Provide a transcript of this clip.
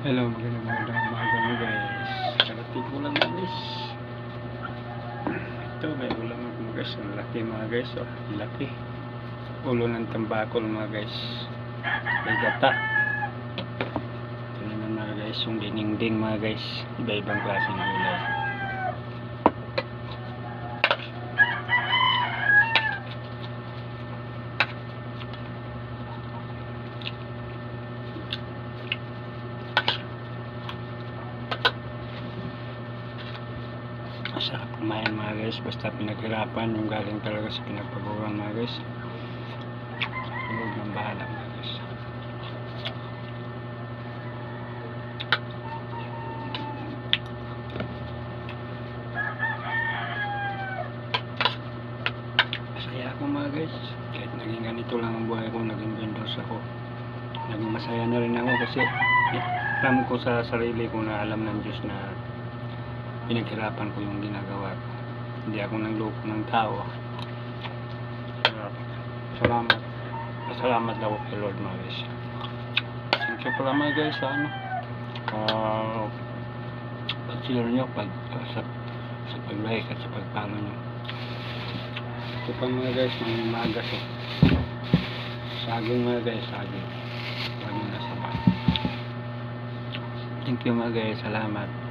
Hello, magandang umaga mo guys. Karating ko lang na guys. Ito may ulam ako mga guys. Ang laki mga guys. Oh, laki. Ulo ng tambakol mga guys. May gata. Ito naman mga guys. Yung dinengdeng mga guys. Iba-ibang klaseng gulay. Masarap kumain mga guys, basta pinaghirapan, yung galing talaga sa pinagpaguran mga guys. Huwag nang bahala mga guys. Masaya ako mga guys, kahit naging ganito lang ang buhay ko, naging vendors ako. Naging masaya na rin ako kasi alam ko sa sarili ko na alam ng Diyos na pinaghirapan ko yung ginagawa ko. Hindi ako nangloko ng tao. Salamat ako kay Lord mga guys. Thank you pala mga guys sa ano, pag-share nyo, sa pag-like at sa pag-follow nyo. Ito pa mga guys, mga umaga so saging mga guys, saging. Huwag nyo na sabaw. Thank you mga guys, salamat.